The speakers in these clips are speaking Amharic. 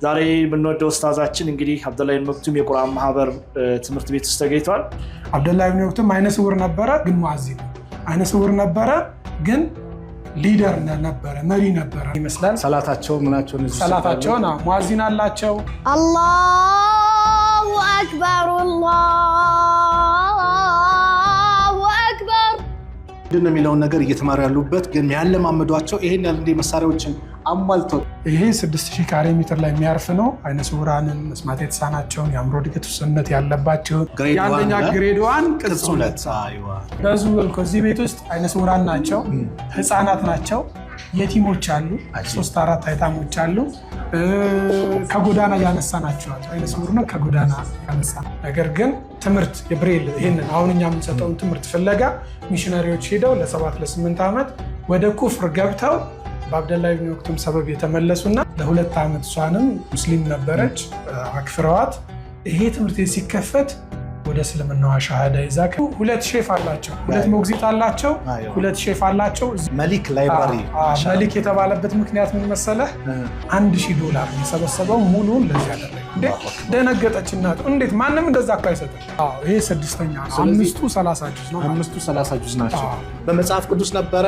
ዛሬ የምንወደው ኡስታዛችን እንግዲህ አብደላህ ኢብኑ መክቱም የቁርአን ማህበር ትምህርት ቤት ውስጥ ተገኝቷል። አብደላህ ኢብኑ መክቱም አይነ ስውር ነበረ፣ ግን ሙአዚን አይነ ስውር ነበረ፣ ግን ሊደር ነበረ፣ መሪ ነበረ ይመስላል። ሰላታቸው ምናቸው ነው? ሰላታቸው ነው። ሙአዚን አላቸው። አላሁ አክበር አላሁ አክበር ምንድነው የሚለውን ነገር እየተማሩ ያሉበት ግን ያለማመዷቸው ይሄን ያለ እንደ መሳሪያዎችን አሟልተው ይሄ 6000 ካሬ ሜትር ላይ የሚያርፍ ነው። አይነ ስውራንን፣ መስማት የተሳናቸውን፣ የአእምሮ እድገት ውስንነት ያለባቸውን የአንደኛ ግሬድ 1 ቅጽ 2 በዙ ከዚህ ቤት ውስጥ አይነ ስውራን ናቸው፣ ህፃናት ናቸው፣ የቲሞች አሉ፣ 3-4 አይታሞች አሉ። ከጎዳና ያነሳናቸዋል። አይነ ስውር ነው፣ ከጎዳና ያነሳ። ነገር ግን ትምህርት የብሬል ይሄንን አሁን እኛ የምንሰጠውን ትምህርት ፍለጋ ሚሽነሪዎች ሄደው ለ7 ለ8 ዓመት ወደ ኩፍር ገብተው በአብደላህ ኢብኑ መክቱም ሰበብ የተመለሱና ለ2 ዓመት እሷንም ሙስሊም ነበረች አክፍረዋት ይሄ ትምህርት ቤት ሲከፈት ወደ እስልምናዋ ሻሃዳ ይዛ 2 ሼፍ አላቸው፣ 2 ሞግዚት አላቸው፣ 2 ሼፍ አላቸው። መሊክ ላይብራሪ መሊክ የተባለበት ምክንያት ምን መሰለህ? $1000 የሰበሰበው ሙሉን ለዚህ ያደረገ እንዴ ደነገጠች እናት። እንዴት ማንም እንደዛ እኮ አይሰጥም። ይሄ 6ኛ ነው። 5ቱ 30 ጁዝ ነው። 5ቱ 30 ጁዝ ናቸው። በመጽሐፍ ቅዱስ ነበረ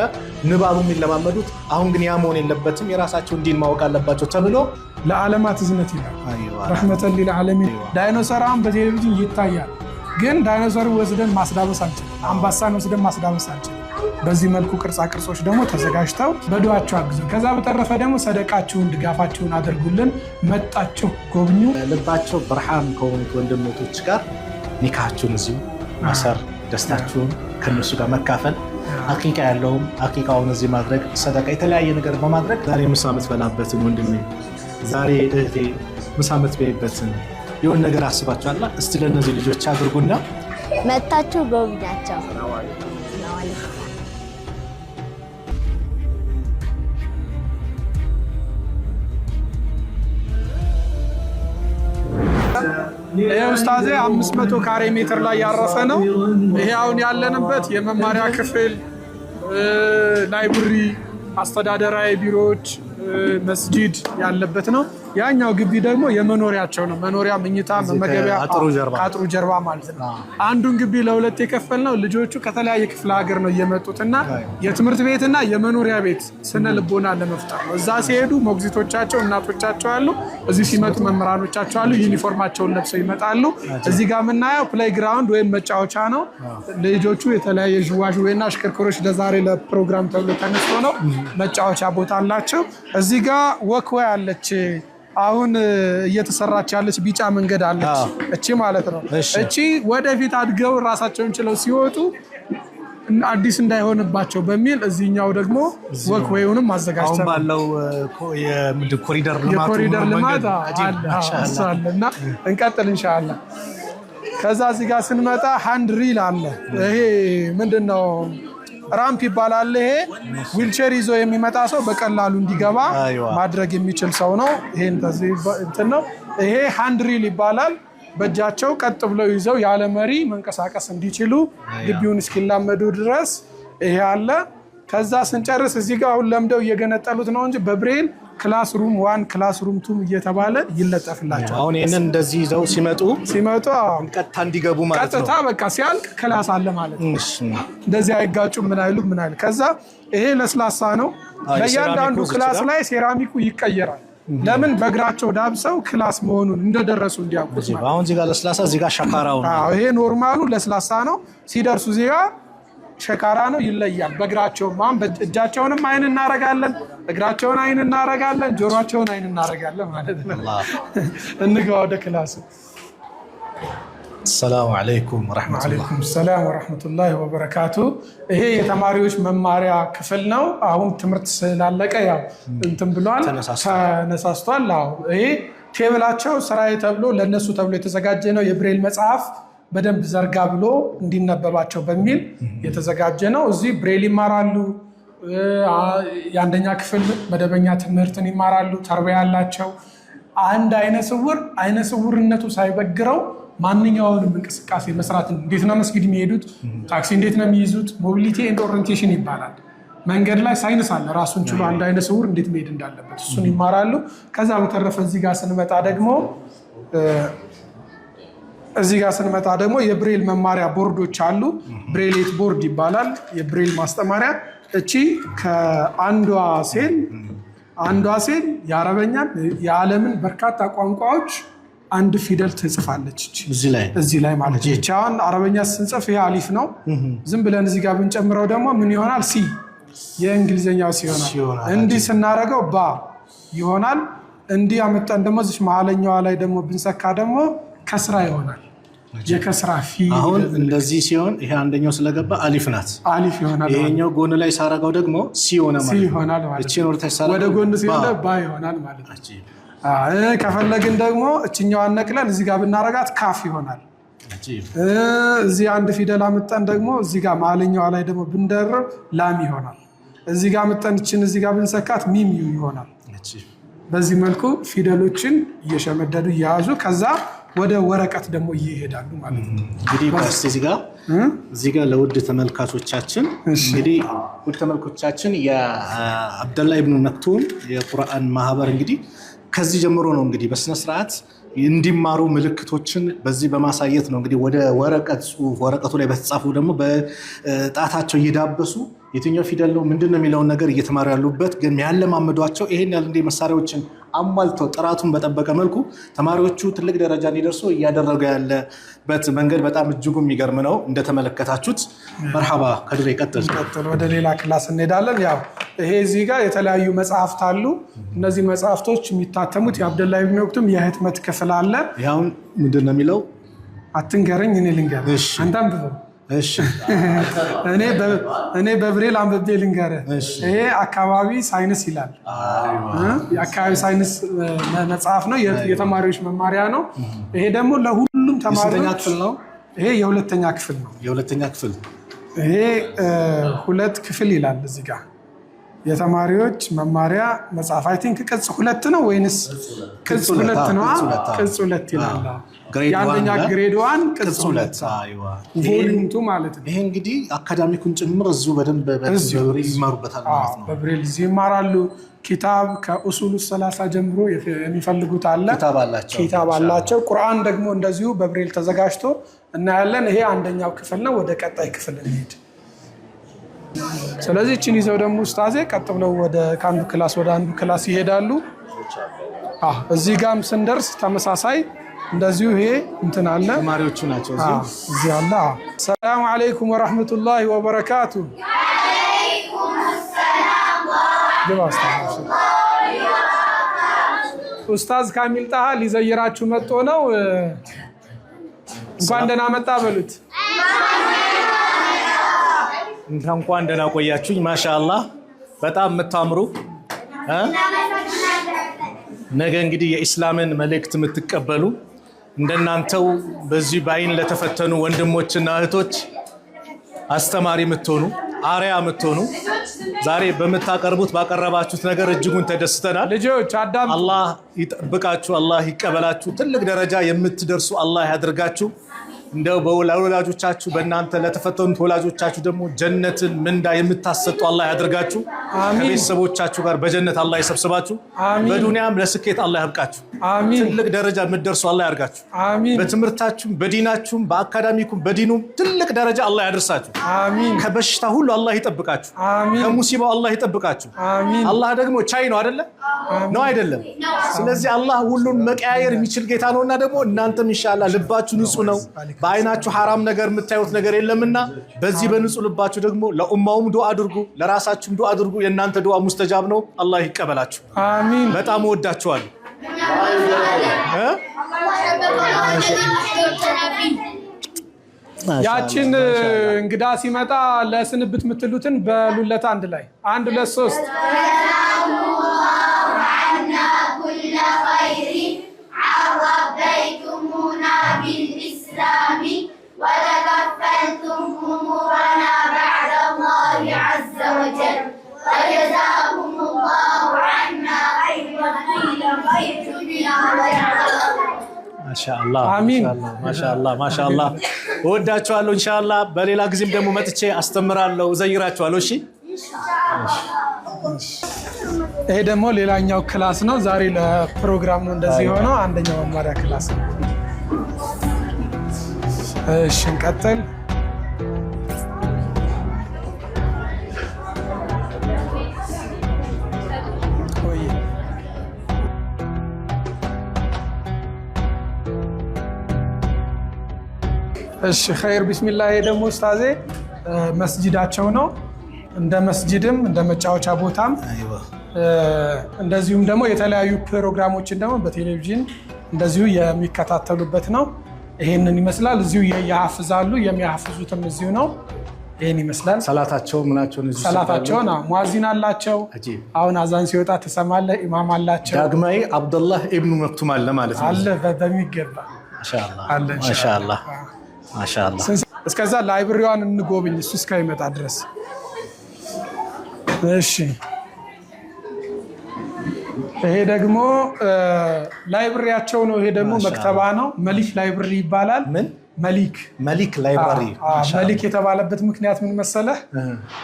ንባቡ የሚለማመዱት። አሁን ግን ያ መሆን የለበትም፣ የራሳቸውን ዲን ማወቅ አለባቸው ተብሎ ለዓለማት እዝነት ይላል። ረህመተን ሊልዓለሚን ዳይኖሰራን በቴሌቪዥን ይታያል፣ ግን ዳይኖሰር ወስደን ማስዳበስ አንችልም። አንበሳን ወስደን ማስዳበስ አንችልም። በዚህ መልኩ ቅርጻ ቅርጾች ደግሞ ተዘጋጅተው በዱዓቸው አግዙ። ከዛ በተረፈ ደግሞ ሰደቃችሁን ድጋፋችሁን አድርጉልን። መጣችሁ ጎብኙ። ልባቸው ብርሃን ከሆኑት ወንድሞች ጋር ኒካችሁን እዚሁ ማሰር፣ ደስታችሁን ከነሱ ጋር መካፈል፣ አቂቃ ያለውም አቂቃውን እዚህ ማድረግ፣ ሰደቃ የተለያየ ነገር በማድረግ ዛሬ ምሳ የምትበላበትን ወንድሜ፣ ዛሬ እህቴ ምሳ የምትበይበትን የሆነ ነገር አስባችኋል። እስቲ ለእነዚህ ልጆች አድርጉና መታችሁ ጎብኛቸው። ይሄ ኡስታዜ 500 ካሬ ሜትር ላይ ያረፈ ነው። ይሄ አሁን ያለንበት የመማሪያ ክፍል፣ ላይብረሪ፣ አስተዳደራዊ ቢሮዎች፣ መስጂድ ያለበት ነው። ያኛው ግቢ ደግሞ የመኖሪያቸው ነው። መኖሪያ፣ መኝታ፣ መመገቢያ ከአጥሩ ጀርባ ማለት ነው። አንዱን ግቢ ለ2 የከፈልነው ልጆቹ ከተለያየ ክፍለ ሀገር ነው እየመጡትና የትምህርት ቤትና የመኖሪያ ቤት ስነ ልቦና ለመፍጠር ነው። እዛ ሲሄዱ ሞግዚቶቻቸው እናቶቻቸው አሉ፣ እዚህ ሲመጡ መምህራኖቻቸው አሉ። ዩኒፎርማቸውን ለብሰው ይመጣሉ። እዚህ ጋር የምናየው ፕሌይግራውንድ ወይም መጫወቻ ነው። ልጆቹ የተለያየ ዥዋዥዌና አሽከርካሪዎች ለዛሬ ለፕሮግራም ተብሎ ተነስቶ ነው። መጫወቻ ቦታ አላቸው። እዚህ ጋር ወክዌይ አለች። አሁን እየተሰራች ያለች ቢጫ መንገድ አለች። እቺ ማለት ነው። እቺ ወደፊት አድገው ራሳቸውን ችለው ሲወጡ አዲስ እንዳይሆንባቸው በሚል እዚህኛው ደግሞ ወክዌዩንም አዘጋጅተናል። አሁን ባለው የኮሪደር ልማት አለና እንቀጥል ኢንሻአላህ። ከዛ እዚህ ጋር ስንመጣ ሃንድ ሪል አለ። ይሄ ምንድነው? ራምፕ ይባላል። ይሄ ዊልቸር ይዞ የሚመጣ ሰው በቀላሉ እንዲገባ ማድረግ የሚችል ሰው ነው። ይሄ እንትን ነው። ይሄ ሃንድ ሪል ይባላል። በእጃቸው ቀጥ ብለው ይዘው ያለ መሪ መንቀሳቀስ እንዲችሉ ግቢውን እስኪላመዱ ድረስ ይሄ አለ። ከዛ ስንጨርስ እዚህ ጋር አሁን ለምደው እየገነጠሉት ነው እንጂ በብሬል ክላስሩም 1 ክላስሩም 2 እየተባለ ይለጠፍላቸዋል። አሁን ይሄንን እንደዚህ ይዘው ሲመጡ ቀጥታ እንዲገቡ ማለት ነው። ቀጥታ በቃ ሲያልቅ ክላስ አለ ማለት ነው። እንደዚህ አይጋጩ ምን አይሉ። ከዛ ይሄ ለስላሳ ነው። በእያንዳንዱ ክላስ ላይ ሴራሚኩ ይቀየራል። ለምን? በእግራቸው ዳብሰው ክላስ መሆኑን እንደደረሱ እንዲያውቁት ማለት። አሁን እዚህ ጋር ለስላሳ፣ እዚህ ጋር ሸካራው ነው። ይሄ ኖርማሉ ለስላሳ ነው። ሲደርሱ እዚህ ጋር ሸካራ ነው፣ ይለያል። በእግራቸው እጃቸውንም አይን እናረጋለን፣ እግራቸውን አይን እናረጋለን፣ ጆሮአቸውን አይን እናረጋለን ማለት ነው። እንግባ ወደ ክላስ። ሰላም አለይኩም ወራህመቱላህ። ወአለይኩም ሰላም ወራህመቱላሂ ወበረካቱ። ይሄ የተማሪዎች መማሪያ ክፍል ነው። አሁን ትምህርት ስላለቀ ያው እንትን ብሏል፣ ተነሳስቷል። ይሄ ቴብላቸው ስራዬ ተብሎ ለነሱ ተብሎ የተዘጋጀ ነው። የብሬል መጽሐፍ በደንብ ዘርጋ ብሎ እንዲነበባቸው በሚል የተዘጋጀ ነው። እዚህ ብሬል ይማራሉ። የአንደኛ ክፍል መደበኛ ትምህርትን ይማራሉ። ተርቢያ ያላቸው አንድ አይነ ስውርነቱ ሳይበግረው ማንኛውንም እንቅስቃሴ መስራት። እንዴት ነው መስጊድ የሚሄዱት? ታክሲ እንዴት ነው የሚይዙት? ሞቢሊቲ ኤንድ ኦሪንቴሽን ይባላል። መንገድ ላይ ሳይንስ አለ ራሱን ችሎ አንድ አይነ ስውር እንዴት መሄድ እንዳለበት እሱን ይማራሉ። ከዛ በተረፈ እዚህ ጋር ስንመጣ ደግሞ የብሬል መማሪያ ቦርዶች አሉ። ብሬሌት ቦርድ ይባላል የብሬል ማስተማሪያ። እቺ ከአንዷ ሴል የአረበኛን የዓለምን በርካታ ቋንቋዎች አንድ ፊደል ትጽፋለች እዚህ ላይ ማለት ነው። አሁን አረበኛ ስንጽፍ ይሄ አሊፍ ነው። ዝም ብለን እዚህ ጋር ብንጨምረው ደግሞ ምን ይሆናል? ሲ የእንግሊዝኛው ሲ ይሆናል። እንዲህ ስናደርገው ባ ይሆናል። እንዲህ አመጣን ደግሞ እዚህ መሀለኛዋ ላይ ደግሞ ብንሰካ ደግሞ ከስራ ይሆናል። የከስራ ፊ አሁን እንደዚህ ሲሆን ይሄ አንደኛው ስለገባ አሊፍ ናት፣ አሊፍ ይሆናል። ይሄኛው ጎን ላይ ሳረጋው ደግሞ ሲ ይሆናል ማለት እቺ ነው። ወደ ጎን ሲሆን ባ ይሆናል ማለት ነው። ከፈለግን ደግሞ እችኛዋን ነቅለን እዚህ ጋር ብናረጋት ካፍ ይሆናል። እዚህ አንድ ፊደል አመጣን ደግሞ እዚህ ጋር መሀለኛዋ ላይ ደግሞ ብንደርብ ላም ይሆናል። እዚህ ጋር አመጣን እችን እዚህ ጋር ብንሰካት ሚም ይሆናል። በዚህ መልኩ ፊደሎችን እየሸመደዱ እየያዙ ከዛ ወደ ወረቀት ደግሞ እየሄዳሉ ማለት ነው። እንግዲህ እዚህ ጋር ለውድ ተመልካቾቻችን ውድ ተመልካቾቻችን የአብደላ ኢብኑ መክቱም የቁርአን ማህበር እንግዲህ ከዚህ ጀምሮ ነው እንግዲህ በስነ ስርዓት እንዲማሩ ምልክቶችን በዚህ በማሳየት ነው እንግዲህ ወደ ወረቀቱ ላይ በተጻፉ ደግሞ በጣታቸው እየዳበሱ የትኛው ፊደል ነው ምንድነው የሚለውን ነገር እየተማሩ ያሉበት ግን ያለማመዷቸው ይሄን ያለ እንደ መሳሪያዎችን አሟልተው ጥራቱን በጠበቀ መልኩ ተማሪዎቹ ትልቅ ደረጃ እንዲደርሱ እያደረገ ያለበት መንገድ በጣም እጅጉ የሚገርም ነው። እንደተመለከታችሁት መርሐባ ከድሬ ቀጥል ወደ ሌላ ክላስ እንሄዳለን። ያው ይሄ እዚህ ጋር የተለያዩ መጽሐፍት አሉ። እነዚህ መጽሐፍቶች የሚታተሙት የአብደላ ኢብኑ መክቱም የህትመት ክፍል አለ። ያው ምንድነው የሚለው አትንገረኝ እኔ ልንገርህ አንተ አንብበው። እኔ በብሬል አንብቤ ልንገርህ። ይሄ አካባቢ ሳይንስ ይላል። የአካባቢ ሳይንስ መጽሐፍ ነው፣ የተማሪዎች መማሪያ ነው። ይሄ ደግሞ ለሁሉም ተማሪዎች ነው። ይሄ የሁለተኛ ክፍል ነው። ይሄ 2 ክፍል ይላል እዚህ ጋር የተማሪዎች መማሪያ መጽሐፍ አይ ቲንክ ቅጽ 2 ነው ወይንስ ቅጽ 2 ነው? ቅጽ 2 ይላል። የአንደኛ ግሬድ 1 ቅጽ 2 ቮሊዩም 2 ማለት ነው። ይሄ እንግዲህ አካዳሚኩን ጭምር እዚሁ በደንብ ይማሩበታል ማለት ነው። በብሬል እዚህ ይማራሉ። ኪታብ ከኡሱሉ 30 ጀምሮ የሚፈልጉት አለ። ኪታብ አላቸው። ቁርአን ደግሞ እንደዚሁ በብሬል ተዘጋጅቶ እናያለን። ይሄ አንደኛው ክፍል ነው። ወደ ቀጣይ ክፍል እንሄድ። ስለዚህ እቺን ይዘው ደግሞ ኡስታዜ ቀጥ ብለው ወደ ከአንዱ ክላስ ወደ አንዱ ክላስ ይሄዳሉ። እዚህ ጋርም ስንደርስ ተመሳሳይ እንደዚሁ ይሄ እንትን አለ። ተማሪዎቹ ናቸው እዚህ አለ። ሰላም አለይኩም ወራህመቱላሂ ወበረካቱ። ኡስታዝ ካሚል ጣሃ ሊዘይራችሁ መጥቶ ነው። እንኳን ደህና መጣ በሉት። እንኳን ደህና ቆያችሁኝ። ማሻአላህ በጣም የምታምሩ ነገ እንግዲህ የኢስላምን መልእክት የምትቀበሉ እንደናንተው በዚህ በአይን ለተፈተኑ ወንድሞችና እህቶች አስተማሪ የምትሆኑ አሪያ የምትሆኑ ዛሬ በምታቀርቡት ባቀረባችሁት ነገር እጅጉን ተደስተናል። ልጆች አዳም አላህ ይጠብቃችሁ፣ አላህ ይቀበላችሁ፣ ትልቅ ደረጃ የምትደርሱ አላህ ያድርጋችሁ። እንደው በወላጆቻችሁ በእናንተ ለተፈተኑት ወላጆቻችሁ ደግሞ ጀነትን ምንዳ የምታሰጡ አላህ ያድርጋችሁ። ከቤተሰቦቻችሁ ጋር በጀነት አላህ ይሰብስባችሁ። በዱንያም ለስኬት አላህ ያብቃችሁ። ትልቅ ደረጃ የምትደርሱ አላህ ያድርጋችሁ። በትምህርታችሁም በዲናችሁም በአካዳሚኩም በዲኑም ትልቅ ደረጃ አላህ ያደርሳችሁ። ከበሽታ ሁሉ አላህ ይጠብቃችሁ። ከሙሲባው አላህ ይጠብቃችሁ። አላህ ደግሞ ቻይ ነው አይደለ? ነው አይደለም? ስለዚህ አላህ ሁሉን መቀያየር የሚችል ጌታ ነውና ደግሞ እናንተም ኢንሻአላህ ልባችሁ ንጹህ ነው። በአይናችሁ ሐራም ነገር የምታዩት ነገር የለምና በዚህ በንጹህ ልባችሁ ደግሞ ለኡማውም ዱዓ አድርጉ፣ ለራሳችሁም ዱዓ አድርጉ። የእናንተ ዱዓ ሙስተጃብ ነው። አላህ ይቀበላችሁ። አሚን። በጣም ወዳችኋለሁ። ያችን እንግዳ ሲመጣ ለስንብት የምትሉትን በሉለት አንድ ላይ 1 2 3 وتكفلتم أمورنا بعد الله عز وجل وجزاكم الله عنا خير الدنيا والآخرة. ማሻአላህ አሚን። ማሻአላህ ወዳችኋለሁ። ኢንሻአላህ በሌላ ጊዜም ደግሞ መጥቼ አስተምራለሁ፣ ዘይራችኋለሁ። እሺ ይሄ ደግሞ ሌላኛው ክላስ ነው። ዛሬ ለፕሮግራም ነው እንደዚህ የሆነው። አንደኛው መማሪያ ክላስ ነው። እሺ እንቀጥል። እሺ ኸይር ቢስሚላህ። ይሄ ደግሞ ኡስታዜ መስጂዳቸው ነው። እንደ መስጂድም እንደ መጫወቻ ቦታም እንደዚሁም ደግሞ የተለያዩ ፕሮግራሞችን ደግሞ በቴሌቪዥን እንደዚሁ የሚከታተሉበት ነው። ይሄንን ይመስላል። እዚሁ ያሐፍዛሉ። የሚያሐፍዙትም እዚሁ ነው። ይሄን ይመስላል። ሰላታቸው ምናቸው ነው? ሰላታቸው ነው። ሙአዚን አላቸው። አሁን አዛን ሲወጣ ትሰማለህ። ኢማም አላቸው። ዳግማዊ አብዱላህ ኢብኑ መክቱም አለ ማለት ነው። አለ በሚገባ ማሻአላህ ማሻአላህ። እስከዛ ላይብረሪዋን እንጎብኝ እሱ እስከሚመጣ ድረስ። እሺ ይሄ ደግሞ ላይብረሪያቸው ነው። ይሄ ደግሞ መክተባ ነው። መሊክ ላይብረሪ ይባላል። ምን መሊክ ላይብረሪ። መሊክ የተባለበት ምክንያት ምን መሰለህ?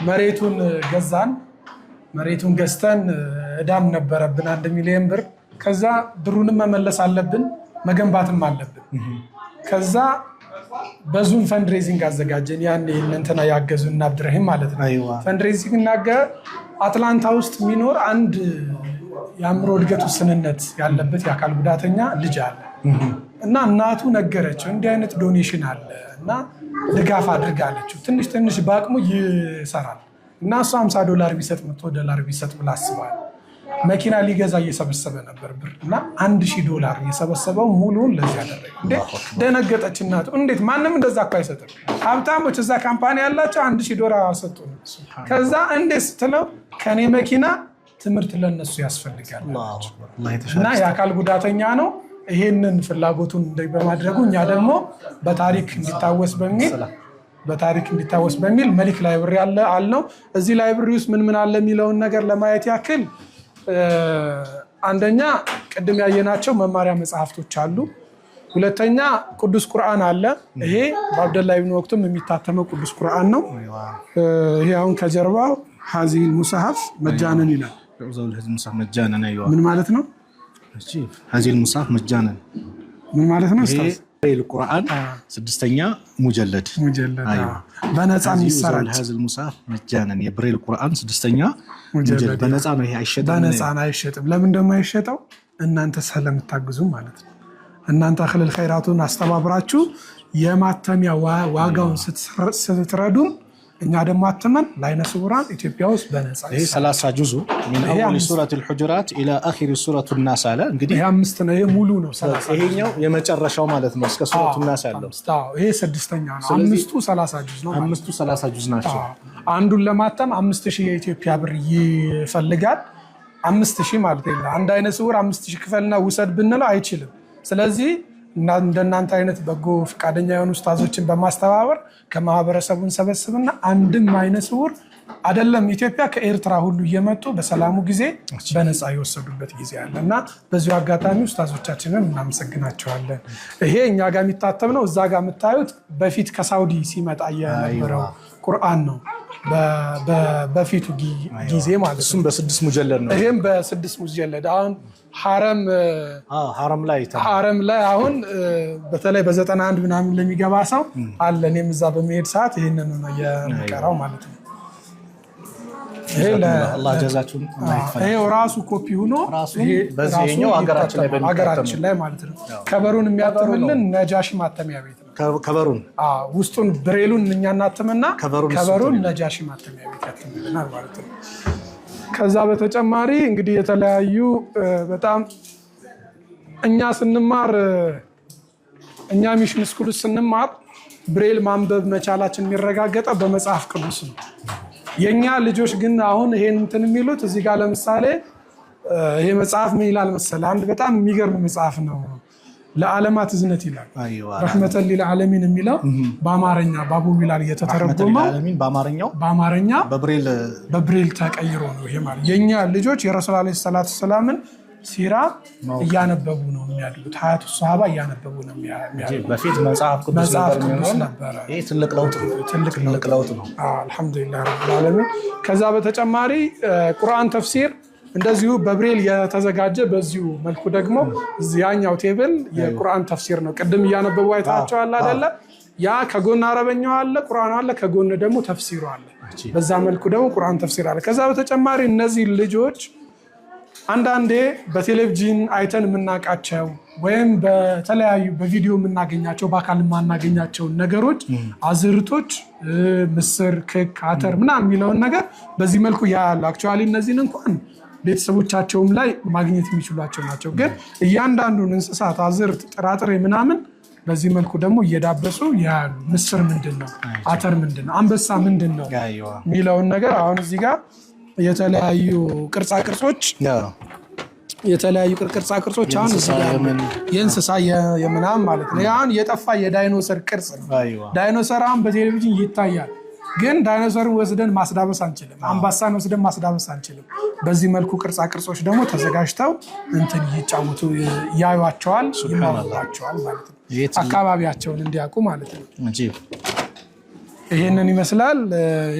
መሬቱን ገዛን። መሬቱን ገዝተን እዳም ነበረብን 1 ሚሊዮን ብር። ከዛ ብሩንም መመለስ አለብን፣ መገንባትም አለብን። ከዛ በዙም ፈንድሬዚንግ አዘጋጀን። ያኔ እንትና ያገዙን እና አብድረሂም ማለት ነው። ፈንድሬዚንግ እናገ አትላንታ ውስጥ የሚኖር አንድ የአእምሮ እድገት ውስንነት ያለበት የአካል ጉዳተኛ ልጅ አለ እና እናቱ ነገረችው እንዲህ አይነት ዶኔሽን አለ እና ድጋፍ አድርጋለችው። ትንሽ ትንሽ በአቅሙ ይሰራል እና እሱ $50 ቢሰጥ $100 ቢሰጥ ብላ አስባል። መኪና ሊገዛ እየሰበሰበ ነበር ብር እና $1000 የሰበሰበው ሙሉውን ለዚህ ያደረገ። እንዴ ደነገጠች እናቱ። እንዴት ማንም እንደዛ እኮ አይሰጥም። ሀብታሞች እዛ ካምፓኒ ያላቸው $1000 አልሰጡም። ከዛ እንዴት ስትለው ከኔ መኪና ትምህርት ለነሱ ያስፈልጋል እና የአካል ጉዳተኛ ነው። ይሄንን ፍላጎቱን በማድረጉ እኛ ደግሞ በታሪክ እንዲታወስ በሚል መሊክ ላይብረሪ አልነው። እዚህ ላይብረሪ ውስጥ ምን አለ የሚለውን ነገር ለማየት ያክል አንደኛ ቅድም ያየናቸው መማሪያ መጽሐፍቶች አሉ። ሁለተኛ ቅዱስ ቁርአን አለ። ይሄ በአብደላ ኢብኑ ወክቱም የሚታተመው ቅዱስ ቁርአን ነው። ይሄ አሁን ከጀርባው ሀዚል ሙሳሐፍ መጃነን ይላል። ምን ማለት ነው? ሀዚል ሙሳሐፍ መጃነን ምን ማለት ነው? ብሬል ቁርአን 6ኛ ሙጀለድ በነፃ የሚሰራጭ ሀዚል ሙሳሐፍ መጃነን የብሬል ቁርአን 6ኛ ሙጀለድ በነፃ ነው። ይሄ አይሸጥም። በነፃ አይሸጥም። ለምን እንደማይሸጠው እናንተ ስለምታግዙ ማለት ነው። እናንተ አኽለል ኸይራቱን አስተባብራችሁ የማተሚያ ዋጋውን ስትረዱን እኛ ደግሞ አትመን ለዓይነ ስውራን ኢትዮጵያ ውስጥ በነፃ ይሄ 30 ጁዙ من اول سوره الحجرات الى اخر سوره الناس አለ። እንግዲህ ይሄ 5 ነው። ይሄ ሙሉ ነው 30። ይሄኛው የመጨረሻው ማለት ነው እስከ ሱረቱ الناس ያለው። ይሄ 6ኛ ነው። 5ቱ 30 ጁዝ ነው። 5ቱ 30 ጁዝ ናቸው። አንዱን ለማተም 5000 የኢትዮጵያ ብር ይፈልጋል። 5000 ማለት ነው። አንድ ዓይነ ስውር 5000 ክፈልና ውሰድ ብንለው አይችልም። ስለዚህ እንደናንተ አይነት በጎ ፈቃደኛ የሆኑ ኡስታዞችን በማስተባበር ከማህበረሰቡን ሰበስብና አንድም ዓይነ ስውር አይደለም ኢትዮጵያ ከኤርትራ ሁሉ እየመጡ በሰላሙ ጊዜ በነፃ የወሰዱበት ጊዜ አለ እና በዚሁ አጋጣሚ ኡስታዞቻችንን እናመሰግናቸዋለን። ይሄ እኛ ጋር የሚታተም ነው። እዛ ጋር የምታዩት በፊት ከሳውዲ ሲመጣ የነበረው ቁርአን ነው። በፊቱ ጊዜ ማለት እሱም በ6 ሙጀለድ ነው። ይሄም በ6 ሙጀለድ አሁን ሐረም ላይ አሁን በተለይ በ91 ምናምን ለሚገባ ሰው አለ። እኔም እዛ በሚሄድ ሰዓት ይሄንን ነው የምቀራው ማለት ነው። አላህ ጀዛችሁን ይሄው ራሱ ኮፒ ሆኖ በዚህኛው ሀገራችን ላይ ማለት ነው። ከበሩን የሚያተምልን ነጃሺ ማተሚያ ቤት ነው። ከበሩን ውስጡን ብሬሉን እኛ እናትምና ከበሩን ነጃሺ ማተሚያ ቤት ያተምልናል ማለት ነው። ከዛ በተጨማሪ እንግዲህ የተለያዩ በጣም እኛ ስንማር እኛ ሚሽን ስኩል ስንማር ብሬል ማንበብ መቻላችን የሚረጋገጠው በመጽሐፍ ቅዱስ ነው። የኛ ልጆች ግን አሁን ይሄን እንትን የሚሉት እዚህ ጋር ለምሳሌ ይሄ መጽሐፍ ምን ይላል መሰለህ? አንድ በጣም የሚገርም መጽሐፍ ነው። ለዓለማት እዝነት ይላል። ረህመተን ሊልዓለሚን የሚለው በአማርኛ ባቡ ቢላል እየተተረጎመው በአማርኛ በብሬል ተቀይሮ ነው። ይሄ ማለት የኛ ልጆች የረሱል አለይሂ ሰላቱ ሰላምን ሲራ እያነበቡ ነው የሚያድሉት። ሀያቱ ሷሃባ እያነበቡ ነው የሚያድሉት። በፊት መጽሐፍ ቅዱስ ነበር። ይሄ ትልቅ ለውጥ ነው። አልሐምዱሊላህ ረብል ዓለሚን። ከዛ በተጨማሪ ቁርአን ተፍሲር እንደዚሁ በብሬል የተዘጋጀ በዚሁ መልኩ ደግሞ ያኛው ቴብል የቁርአን ተፍሲር ነው። ቅድም እያነበቡ አይታቸዋል አይደለ? ያ ከጎን አረበኛው አለ፣ ቁርአኑ አለ፣ ከጎን ደግሞ ተፍሲሩ አለ። በዛ መልኩ ደግሞ ቁርአን ተፍሲር አለ። ከዛ በተጨማሪ እነዚህ ልጆች አንዳንዴ በቴሌቪዥን አይተን የምናውቃቸው ወይም በተለያዩ በቪዲዮ የምናገኛቸው በአካል የማናገኛቸውን ነገሮች አዝርቶች፣ ምስር፣ ክክ፣ አተር ምናምን የሚለውን ነገር በዚህ መልኩ ያያሉ። አክቹዋሊ እነዚህን እንኳን ቤተሰቦቻቸውም ላይ ማግኘት የሚችሏቸው ናቸው። ግን እያንዳንዱን እንስሳት አዝርት፣ ጥራጥሬ ምናምን በዚህ መልኩ ደግሞ እየዳበሱ ያያሉ። ምስር ምንድን ነው፣ አተር ምንድን ነው፣ አንበሳ ምንድን ነው የሚለውን ነገር አሁን እዚህ ጋር የተለያዩ ቅርጻ ቅርጾች አሁን የእንስሳ የምናምን ማለት ነው። አሁን የጠፋ የዳይኖሰር ቅርጽ ነው። ዳይኖሰር አሁን በቴሌቪዥን ይታያል፣ ግን ዳይኖሰርን ወስደን ማስዳበስ አንችልም። አንበሳን ወስደን ማስዳበስ አንችልም። በዚህ መልኩ ቅርጻ ቅርጾች ደግሞ ተዘጋጅተው እንትን ይጫወቱ ያዩዋቸዋል፣ ይማሩባቸዋል ማለት ነው። አካባቢያቸውን እንዲያውቁ ማለት ነው። ይሄንን ይመስላል።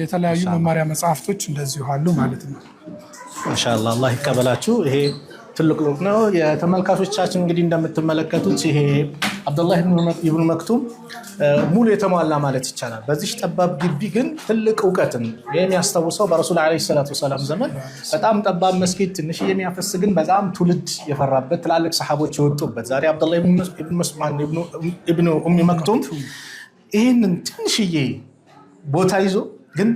የተለያዩ መማሪያ መጽሐፍቶች እንደዚሁ አሉ ማለት ነው። ማሻአላህ አላህ ይቀበላችሁ። ይሄ ትልቅ ለውጥ ነው። የተመልካቾቻችን እንግዲህ እንደምትመለከቱት ይሄ አብዱላህ ኢብኑ መክቱም ሙሉ የተሟላ ማለት ይቻላል። በዚህ ጠባብ ግቢ ግን ትልቅ እውቀትን የሚያስታውሰው በረሱል ዓለይሂ ሰላቱ ወሰላም ዘመን በጣም ጠባብ መስጊድ ትንሽ የሚያፈስ ግን በጣም ትውልድ የፈራበት ትላልቅ ሰሃቦች የወጡበት ዛሬ አብዱላህ ኢብኑ ኡሚ መክቱም ይህንን ትንሽዬ ቦታ ይዞ ግን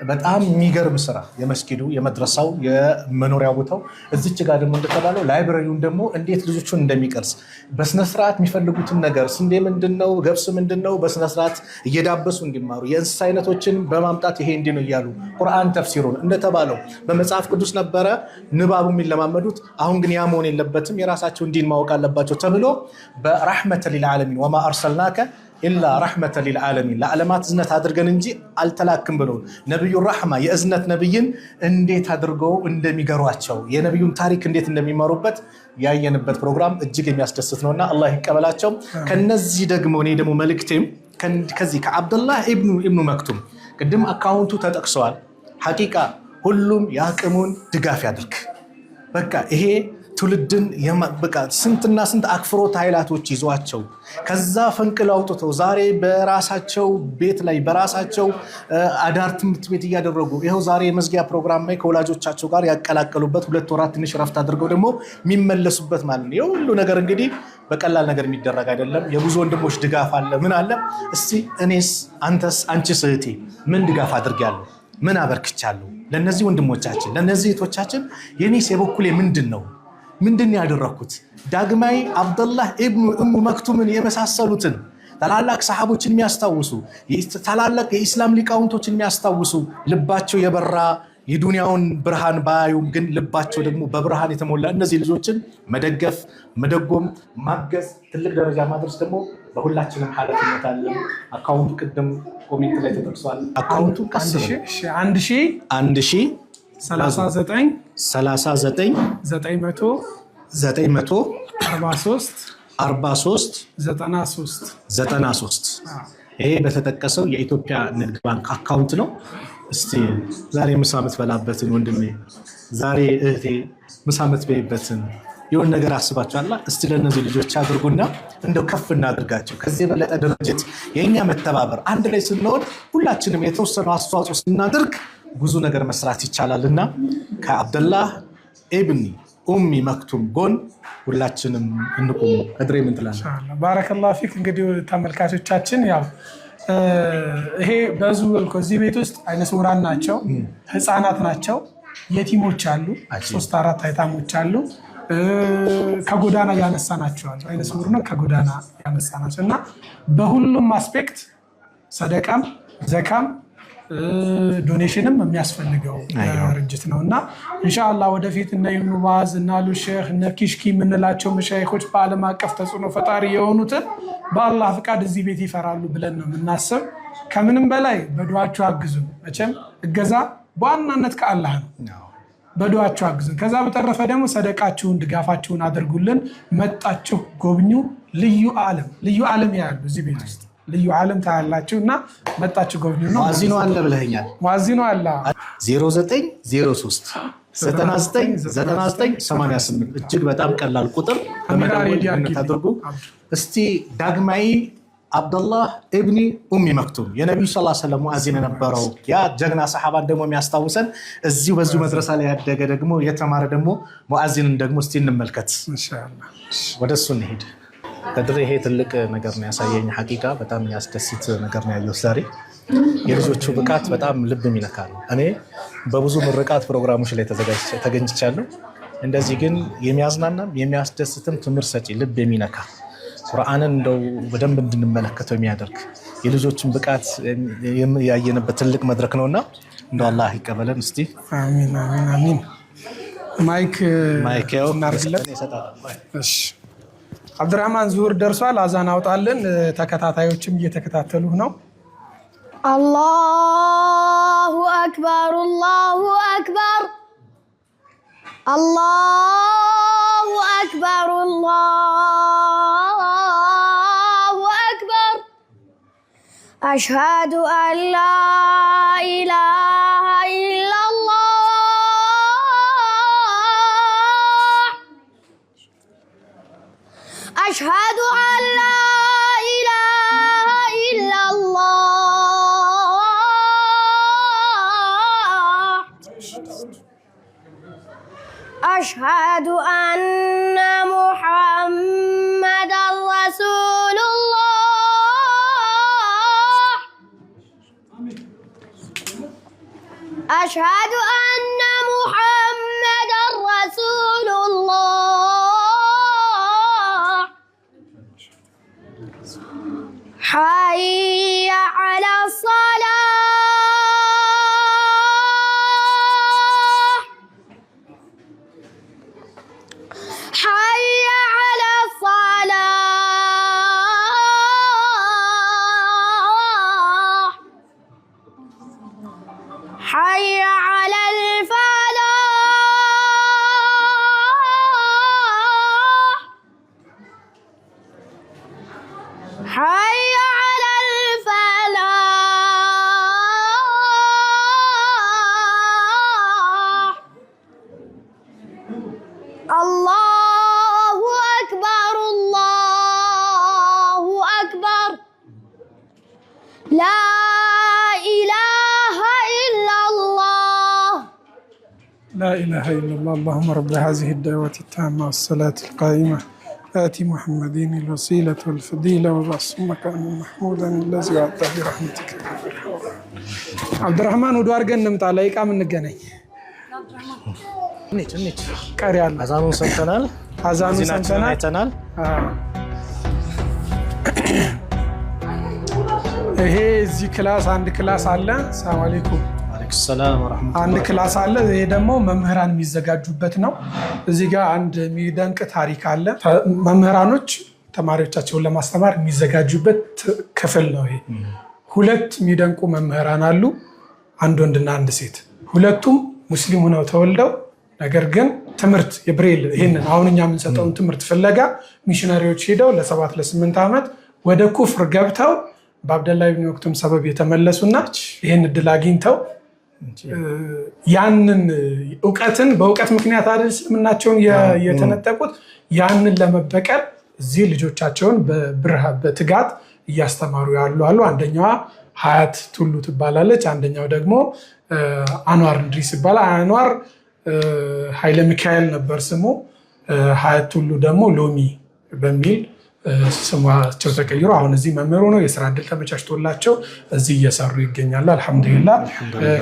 በጣም የሚገርም ስራ የመስጊዱ፣ የመድረሳው፣ የመኖሪያ ቦታው እዚች ጋር ደግሞ እንደተባለው ላይብረሪውን ደግሞ እንዴት ልጆቹን እንደሚቀርጽ በስነስርዓት የሚፈልጉትን ነገር ስንዴ ምንድነው፣ ገብስ ምንድነው በስነስርዓት እየዳበሱ እንዲማሩ የእንስሳ አይነቶችን በማምጣት ይሄ እንዲህ ነው እያሉ ቁርአን ተፍሲሩን እንደተባለው በመጽሐፍ ቅዱስ ነበረ ንባቡ የሚለማመዱት። አሁን ግን ያ መሆን የለበትም፣ የራሳቸውን ዲን ማወቅ አለባቸው ተብሎ በረሕመተ ሊልዓለሚን ወማ አርሰልናከ ኢላ ረሕመተ ሊልዓለሚን ለዓለማት እዝነት አድርገን እንጂ አልተላክም ብሎ ነቢዩ ረሕማ የእዝነት ነቢይን እንዴት አድርገው እንደሚገሯቸው የነቢዩን ታሪክ እንዴት እንደሚመሩበት ያየንበት ፕሮግራም እጅግ የሚያስደስት ነውና አላህ ይቀበላቸው። ከነዚህ ደግሞ እኔ ደግሞ መልእክቴም ከዚህ ከአብዱላህ ኢብኑ መክቱም ቅድም አካውንቱ ተጠቅሰዋል። ሐቂቃ ሁሉም የአቅሙን ድጋፍ ያድርግ። በቃ ይሄ ትውልድን በቃ ስንትና ስንት አክፍሮት ኃይላቶች ይዟቸው ከዛ ፈንቅል አውጥተው ዛሬ በራሳቸው ቤት ላይ በራሳቸው አዳር ትምህርት ቤት እያደረጉ ይኸው ዛሬ የመዝጊያ ፕሮግራም ላይ ከወላጆቻቸው ጋር ያቀላቀሉበት 2 ወራት ትንሽ ረፍት አድርገው ደግሞ የሚመለሱበት ማለት ነው። የሁሉ ነገር እንግዲህ በቀላል ነገር የሚደረግ አይደለም። የብዙ ወንድሞች ድጋፍ አለ፣ ምን አለ። እስቲ እኔስ፣ አንተስ፣ አንቺስ እህቴ ምን ድጋፍ አድርጊያለሁ? ምን አበርክቻለሁ? ለነዚህ ወንድሞቻችን ለነዚህ እህቶቻችን የኔስ የበኩሌ ምንድን ያደረኩት? ዳግማዊ አብዱላህ ኢብኑ ኡሚ መክቱምን የመሳሰሉትን ታላላቅ ሰሃቦችን የሚያስታውሱ ታላላቅ የኢስላም ሊቃውንቶችን የሚያስታውሱ ልባቸው የበራ የዱንያውን ብርሃን ባያዩም ግን ልባቸው ደግሞ በብርሃን የተሞላ እነዚህ ልጆችን መደገፍ፣ መደጎም፣ ማገዝ፣ ትልቅ ደረጃ ማድረስ ደግሞ በሁላችንም ኃላፊነት አለ። አካውንቱ ቅድም ኮሜንት ላይ ተጠቅሷል። አካውንቱ 93 ይሄ በተጠቀሰው የኢትዮጵያ ንግድ ባንክ አካውንት ነው። እስቲ ዛሬ ምሳ የምትበላበትን ወንድሜ፣ ዛሬ እህቴ ምሳ የምትበይበትን የሆነ ነገር አስባችኋል? እስቲ ለእነዚህ ልጆች አድርጉና እንደው ከፍ እናድርጋቸው። ከዚህ የበለጠ ድርጅት የእኛ መተባበር አንድ ላይ ስንሆን ሁላችንም የተወሰኑ አስተዋጽኦ ስናደርግ ብዙ ነገር መስራት ይቻላልና ከአብዱላህ ኢብኑ ኡሚ መክቱም ጎን ሁላችንም እንቁም። እድሬ ምን ትላለህ? ባረከላሁ ፊክ። እንግዲህ ተመልካቾቻችን ያው ይሄ በዙ እዚህ ቤት ውስጥ አይነ ስውራን ናቸው፣ ህፃናት ናቸው፣ የቲሞች አሉ፣ 3-4 አይታሞች አሉ። ከጎዳና ያነሳናቸዋል። አይነ ስውር ነው፣ ከጎዳና ያነሳናቸው እና በሁሉም አስፔክት ሰደቃም ዘካም ዶኔሽንም የሚያስፈልገው ድርጅት ነው እና ኢንሻአላህ ወደፊት እነ ኢብኑ ባዝ እና አሉ ሼህ እነ ኪሽኪ የምንላቸው መሻይኾች በዓለም አቀፍ ተጽዕኖ ፈጣሪ የሆኑትን በአላህ ፍቃድ እዚህ ቤት ይፈራሉ ብለን ነው የምናስብ። ከምንም በላይ በዱዓችሁ አግዙ። መቼም እገዛ በዋናነት ከአላህ ነው። በዱዓችሁ አግዙን። ከዛ በተረፈ ደግሞ ሰደቃችሁን ድጋፋችሁን አድርጉልን። መጣችሁ ጎብኙ። ልዩ ዓለም ያሉ እዚህ ቤት ውስጥ ልዩ ዓለም ታያላችሁና መጣችሁ ጎብኙ ነው። ሙአዚኑ አለ ብለኸኛል። ሙአዚኑ አለ 0903 999988 እጅግ በጣም ቀላል ቁጥር ታደርጉ። እስቲ ዳግማዊ አብደላህ ኢብኒ ኡሚ መክቱም የነብዩ ሰለላሁ ዐለይሂ ወሰለም ሙአዚን የነበረው ያ ጀግና ሰሃባን ደግሞ የሚያስታውሰን እዚሁ በዚሁ መድረሳ ላይ ያደገ ደግሞ የተማረ ደግሞ ሙአዚንን ደግሞ እስቲ እንመልከት። ኢንሻአላህ ወደሱ እንሂድ። ከድሬ ይሄ ትልቅ ነገር ነው ያሳየኝ። ሐቂቃ በጣም ያስደስት ነገር ነው ያየሁት ዛሬ። የልጆቹ ብቃት በጣም ልብ የሚነካ ነው። እኔ በብዙ ምርቃት ፕሮግራሞች ላይ ተገኝቻለሁ። እንደዚህ ግን የሚያዝናናም የሚያስደስትም ትምህርት ሰጪ ልብ የሚነካ ቁርአንን እንደው በደንብ እንድንመለከተው የሚያደርግ የልጆችን ብቃት ያየንበት ትልቅ መድረክ ነውና እንደው አላህ ይቀበለን። እስቲ አሚን አሚን አሚን። ማይክ ያው እናርግለት። እሺ አብዱራህማን ዙሁር ደርሷል። አዛን አውጣልን። ተከታታዮችም እየተከታተሉ ነው። አላሁ አክበር አላሁ አክበር አላሁ አክበር አላሁ አክበር አሽሀዱ አን ላ ኢላሃ ኢለላህ أشهد أن لا إله إلا الله أشهد أن محمدا رسول الله أشهد أن محمدا رسول الله حي على الصلاة حي على الصلاة حي على الفلاح حي على الفلاح الله أكبر الله أكبر لا إله إلا الله لا إله إلا الله. اللهم رب هذه الدعوة التامة والصلاة القائمة آتي محمدين الوسيلة والفضيلة وبعث مكان محمودا الذي وعدته برحمتك. عبد الرحمن ودوار جنم تعالى كم نجني እንዴት ቀሪያል አዛኑን ሰምተናል። አዛኑን ሰምተናል። ይሄ እዚህ ክላስ አንድ ክላስ አለ። ሰላም አለይኩም ወአለይኩም ሰላም ወራህመቱላህ። አንድ ክላስ አለ። ይሄ ደግሞ መምህራን የሚዘጋጁበት ነው። እዚህ ጋር አንድ የሚደንቅ ታሪክ አለ። መምህራኖች ተማሪዎቻቸውን ለማስተማር የሚዘጋጁበት ክፍል ነው። ይሄ ሁለት የሚደንቁ መምህራን አሉ፣ አንድ ወንድና አንድ ሴት። ሁለቱም ሙስሊም ሆነው ተወልደው ነገር ግን ትምህርት የብሬል ይሄንን አሁን እኛ የምንሰጠውን ትምህርት ፍለጋ ሚሽነሪዎች ሄደው ለ7 ለ8 ዓመት ወደ ኩፍር ገብተው በአብደላህ ኢብኑ መክቱም ሰበብ የተመለሱና ይሄን እድል አግኝተው ያንን ዕውቀትን በእውቀት ምክንያት አይደል እስልምናቸውን የተነጠቁት ያንን ለመበቀል እዚህ ልጆቻቸውን በትጋት እያስተማሩ ያሉ አሉ። አንደኛዋ ሀያት ቱሉ ትባላለች። አንደኛው ደግሞ አንዋር እንድሪስ ይባላል። አንዋር ኃይለ ሚካኤል ነበር ስሙ። ሀያት ቱሉ ደግሞ ሎሚ በሚል ስማቸው ተቀይሮ አሁን እዚህ መምህር ሆነው የስራ እድል ተመቻችቶላቸው እዚህ እየሰሩ ይገኛሉ። አልሐምዱሊላህ።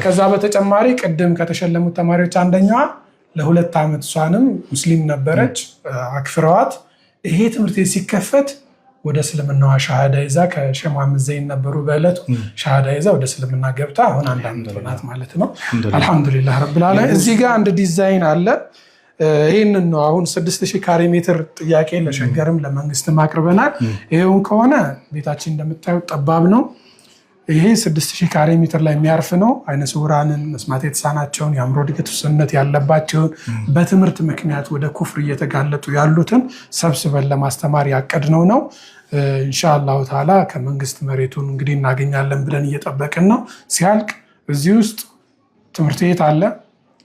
ከዛ በተጨማሪ ቅድም ከተሸለሙት ተማሪዎች አንደኛዋ ለ2 ዓመት እሷንም ሙስሊም ነበረች፣ አክፍረዋት ይሄ ትምህርት ቤት ሲከፈት ወደ እስልምናዋ ሻሃዳ ይዛ ከሼህ መሐመድ ዘይን ነበሩ በእለቱ ሻሃዳ ይዛ ወደ እስልምና ገብታ አሁን አንድ ዓመት ሆናት ማለት ነው። አልሐምዱሊላህ ረብል ዓለሚን። እዚህ ጋር አንድ ዲዛይን አለ። ይህንን ነው አሁን 6000 ካሬ ሜትር ጥያቄ ለሸገርም ለመንግስትም አቅርበናል። ይሄውን ከሆነ ቤታችን እንደምታዩት ጠባብ ነው። ይሄ 6000 ካሬ ሜትር ላይ የሚያርፍ ነው። አይነ ስውራንን፣ መስማት የተሳናቸውን፣ የአእምሮ እድገት ውስንነት ያለባቸውን፣ በትምህርት ምክንያት ወደ ኩፍር እየተጋለጡ ያሉትን ሰብስበን ለማስተማር ያቀድነው ነው። ኢንሻአላሁ ተዓላ ከመንግስት መሬቱን እንግዲህ እናገኛለን ብለን እየጠበቅን ነው። ሲያልቅ እዚህ ውስጥ ትምህርት ቤት አለ፣